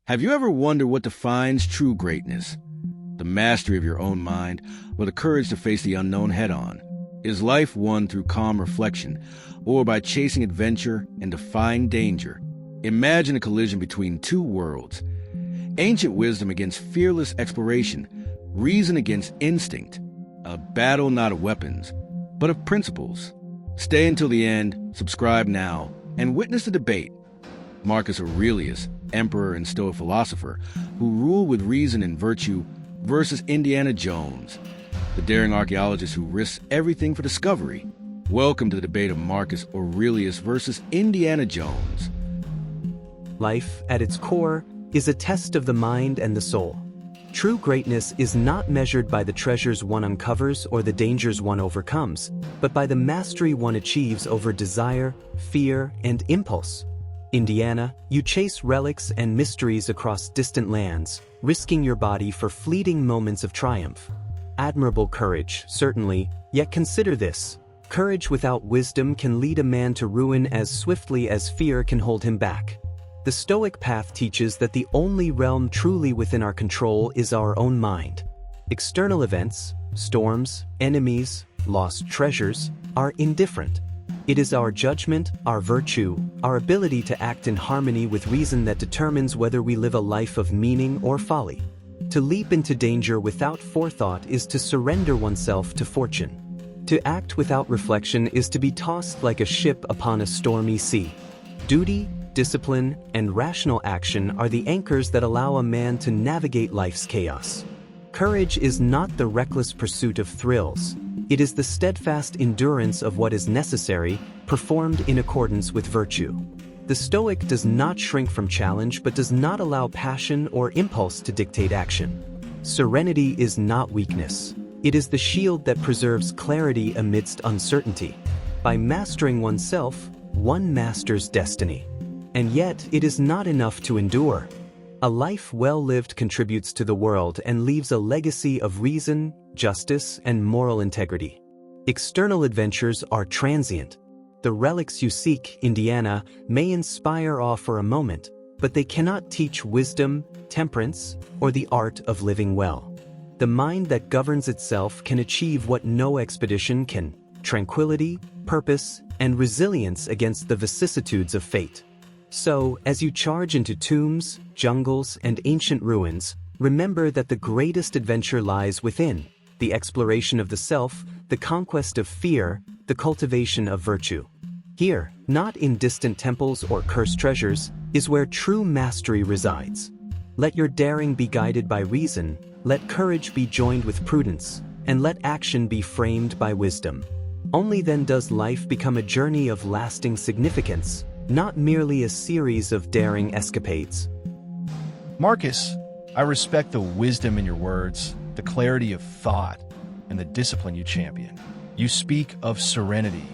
Have you ever wondered what defines true greatness? The mastery of your own mind, or the courage to face the unknown head-on? Is life won through calm reflection, or by chasing adventure and defying danger? Imagine a collision between two worlds. Ancient wisdom against fearless exploration, reason against instinct. A battle not of weapons, but of principles. Stay until the end, subscribe now, and witness the debate. Marcus Aurelius, emperor and Stoic philosopher, who ruled with reason and virtue, versus Indiana Jones, the daring archaeologist who risks everything for discovery. Welcome to the debate of Marcus Aurelius versus Indiana Jones. Life, at its core, is a test of the mind and the soul. True greatness is not measured by the treasures one uncovers or the dangers one overcomes, but by the mastery one achieves over desire, fear, and impulse. Indiana, you chase relics and mysteries across distant lands, risking your body for fleeting moments of triumph. Admirable courage, certainly, yet consider this. Courage without wisdom can lead a man to ruin as swiftly as fear can hold him back. The Stoic path teaches that the only realm truly within our control is our own mind. External events, storms, enemies, lost treasures, are indifferent. It is our judgment, our virtue, our ability to act in harmony with reason that determines whether we live a life of meaning or folly. To leap into danger without forethought is to surrender oneself to fortune. To act without reflection is to be tossed like a ship upon a stormy sea. Duty, discipline, and rational action are the anchors that allow a man to navigate life's chaos. Courage is not the reckless pursuit of thrills. It is the steadfast endurance of what is necessary, performed in accordance with virtue. The Stoic does not shrink from challenge but does not allow passion or impulse to dictate action. Serenity is not weakness. It is the shield that preserves clarity amidst uncertainty. By mastering oneself, one masters destiny. And yet, it is not enough to endure. A life well lived contributes to the world and leaves a legacy of reason, justice, and moral integrity. External adventures are transient. The relics you seek, Indiana, may inspire awe for a moment, but they cannot teach wisdom, temperance, or the art of living well. The mind that governs itself can achieve what no expedition can: tranquility, purpose, and resilience against the vicissitudes of fate. So, as you charge into tombs, jungles, and ancient ruins, remember that the greatest adventure lies within: the exploration of the self, the conquest of fear, the cultivation of virtue. Here, not in distant temples or cursed treasures, is where true mastery resides. Let your daring be guided by reason, let courage be joined with prudence, and let action be framed by wisdom. Only then does life become a journey of lasting significance, not merely a series of daring escapades. Marcus, I respect the wisdom in your words, the clarity of thought, and the discipline you champion. You speak of serenity,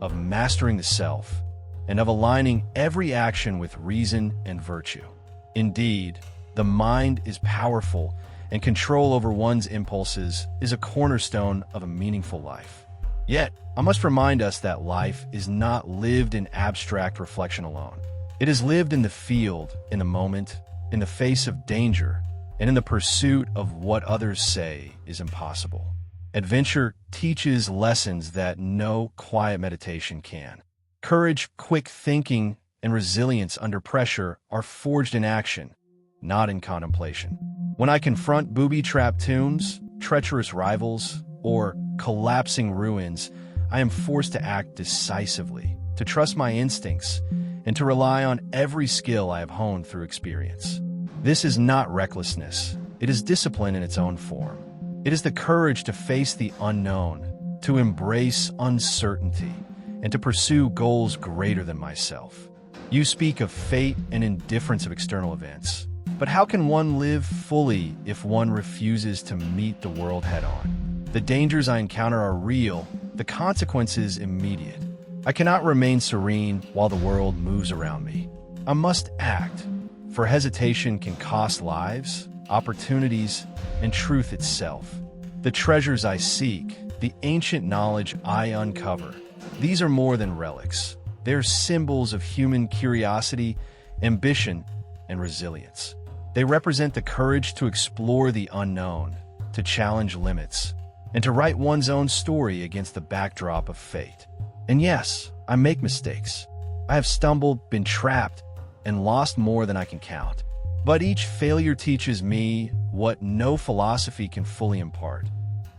of mastering the self, and of aligning every action with reason and virtue. Indeed, the mind is powerful, and control over one's impulses is a cornerstone of a meaningful life. Yet, I must remind us that life is not lived in abstract reflection alone. It is lived in the field, in the moment, in the face of danger, and in the pursuit of what others say is impossible. Adventure teaches lessons that no quiet meditation can. Courage, quick thinking, and resilience under pressure are forged in action, not in contemplation. When I confront booby-trapped tombs, treacherous rivals, or collapsing ruins, I am forced to act decisively, to trust my instincts, and to rely on every skill I have honed through experience. This is not recklessness. It is discipline in its own form. It is the courage to face the unknown, to embrace uncertainty, and to pursue goals greater than myself. You speak of fate and indifference of external events, but how can one live fully if one refuses to meet the world head-on? The dangers I encounter are real, the consequences immediate. I cannot remain serene while the world moves around me. I must act, for hesitation can cost lives, opportunities, and truth itself. The treasures I seek, the ancient knowledge I uncover, these are more than relics. They're symbols of human curiosity, ambition, and resilience. They represent the courage to explore the unknown, to challenge limits, and to write one's own story against the backdrop of fate. And yes, I make mistakes. I have stumbled, been trapped, and lost more than I can count. But each failure teaches me what no philosophy can fully impart: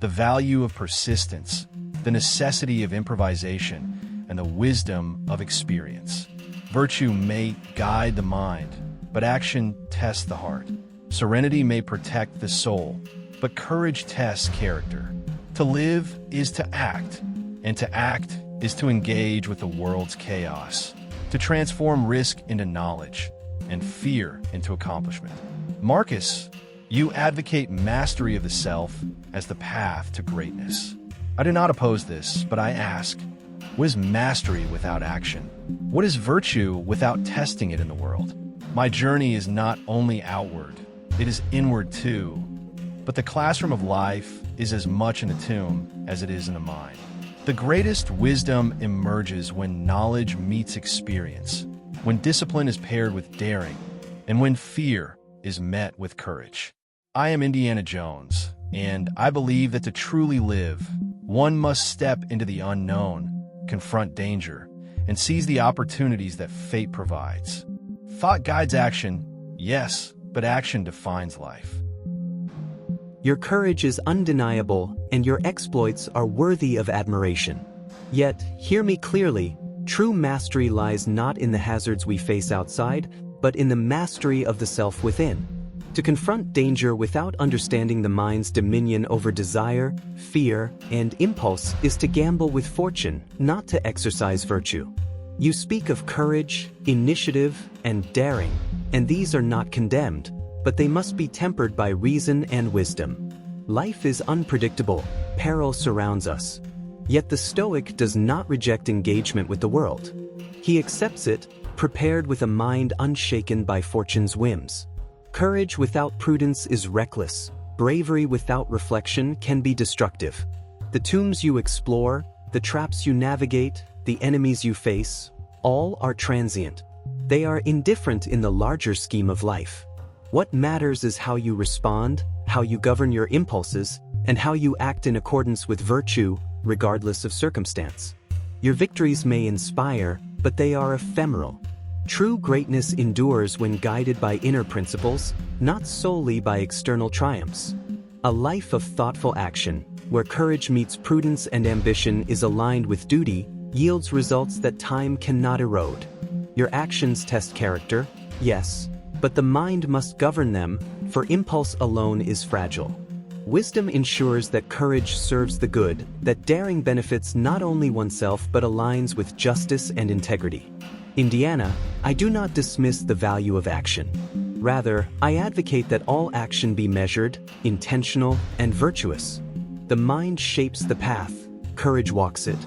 the value of persistence, the necessity of improvisation, and the wisdom of experience. Virtue may guide the mind, but action tests the heart. Serenity may protect the soul, but courage tests character. To live is to act, and to act is to engage with the world's chaos, to transform risk into knowledge, and fear into accomplishment. Marcus, you advocate mastery of the self as the path to greatness. I do not oppose this, but I ask, what is mastery without action? What is virtue without testing it in the world? My journey is not only outward, it is inward too. But the classroom of life is as much in the tomb as it is in the mind. The greatest wisdom emerges when knowledge meets experience, when discipline is paired with daring, and when fear is met with courage. I am Indiana Jones, and I believe that to truly live, one must step into the unknown, confront danger, and seize the opportunities that fate provides. Thought guides action, yes, but action defines life. Your courage is undeniable, and your exploits are worthy of admiration. Yet, hear me clearly, true mastery lies not in the hazards we face outside, but in the mastery of the self within. To confront danger without understanding the mind's dominion over desire, fear, and impulse is to gamble with fortune, not to exercise virtue. You speak of courage, initiative, and daring, and these are not condemned, but they must be tempered by reason and wisdom. Life is unpredictable, peril surrounds us. Yet the Stoic does not reject engagement with the world. He accepts it, prepared with a mind unshaken by fortune's whims. Courage without prudence is reckless. Bravery without reflection can be destructive. The tombs you explore, the traps you navigate, the enemies you face, all are transient. They are indifferent in the larger scheme of life. What matters is how you respond, how you govern your impulses, and how you act in accordance with virtue, regardless of circumstance. Your victories may inspire, but they are ephemeral. True greatness endures when guided by inner principles, not solely by external triumphs. A life of thoughtful action, where courage meets prudence and ambition is aligned with duty, yields results that time cannot erode. Your actions test character, yes, but the mind must govern them, for impulse alone is fragile. Wisdom ensures that courage serves the good, that daring benefits not only oneself but aligns with justice and integrity. Indiana, I do not dismiss the value of action. Rather, I advocate that all action be measured, intentional, and virtuous. The mind shapes the path, courage walks it.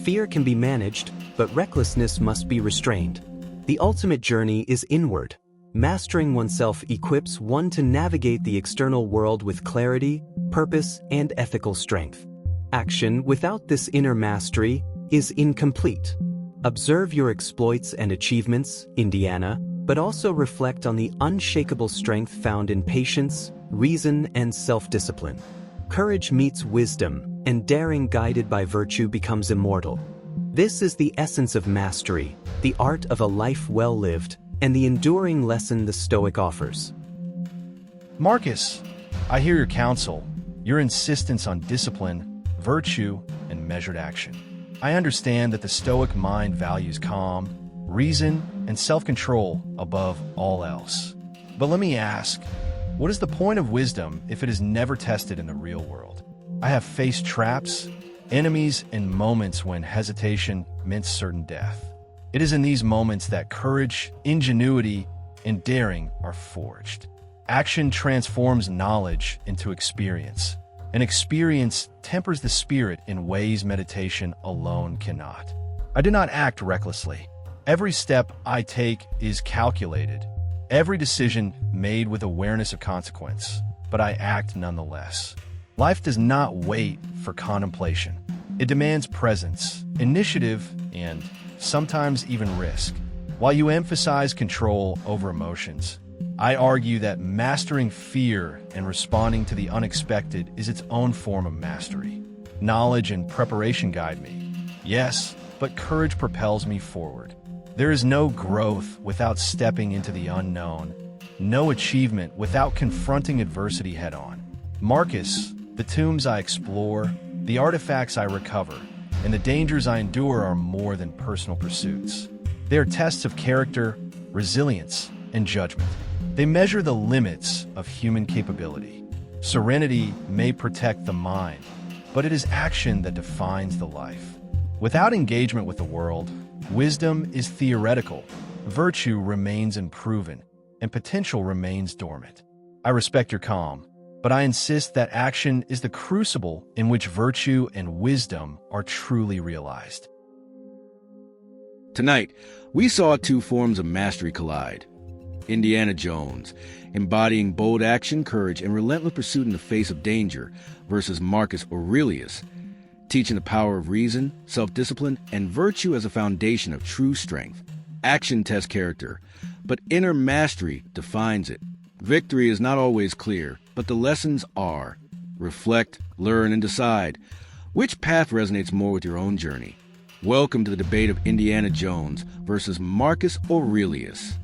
Fear can be managed, but recklessness must be restrained. The ultimate journey is inward. Mastering oneself equips one to navigate the external world with clarity, purpose, and ethical strength. Action without this inner mastery is incomplete. Observe your exploits and achievements, Indiana, but also reflect on the unshakable strength found in patience, reason, and self-discipline. Courage meets wisdom, and daring guided by virtue becomes immortal. This is the essence of mastery, the art of a life well lived, and the enduring lesson the Stoic offers. Marcus, I hear your counsel, your insistence on discipline, virtue, and measured action. I understand that the Stoic mind values calm, reason, and self-control above all else. But let me ask, what is the point of wisdom if it is never tested in the real world? I have faced traps, enemies, and moments when hesitation meant certain death. It is in these moments that courage, ingenuity, and daring are forged. Action transforms knowledge into experience, and experience tempers the spirit in ways meditation alone cannot. I do not act recklessly. Every step I take is calculated, every decision made with awareness of consequence, but I act nonetheless. Life does not wait for contemplation. It demands presence, initiative, and sometimes even risk. While you emphasize control over emotions, I argue that mastering fear and responding to the unexpected is its own form of mastery. Knowledge and preparation guide me, yes, but courage propels me forward. There is no growth without stepping into the unknown, no achievement without confronting adversity head-on. Marcus, the tombs I explore, the artifacts I recover, and the dangers I endure are more than personal pursuits. They are tests of character, resilience, and judgment. They measure the limits of human capability. Serenity may protect the mind, but it is action that defines the life. Without engagement with the world, wisdom is theoretical, virtue remains unproven, and potential remains dormant. I respect your calm, but I insist that action is the crucible in which virtue and wisdom are truly realized. Tonight, we saw two forms of mastery collide. Indiana Jones, embodying bold action, courage, and relentless pursuit in the face of danger, versus Marcus Aurelius, teaching the power of reason, self-discipline, and virtue as a foundation of true strength. Action tests character, but inner mastery defines it. Victory is not always clear, but the lessons are. Reflect, learn, and decide which path resonates more with your own journey. Welcome to the debate of Indiana Jones versus Marcus Aurelius.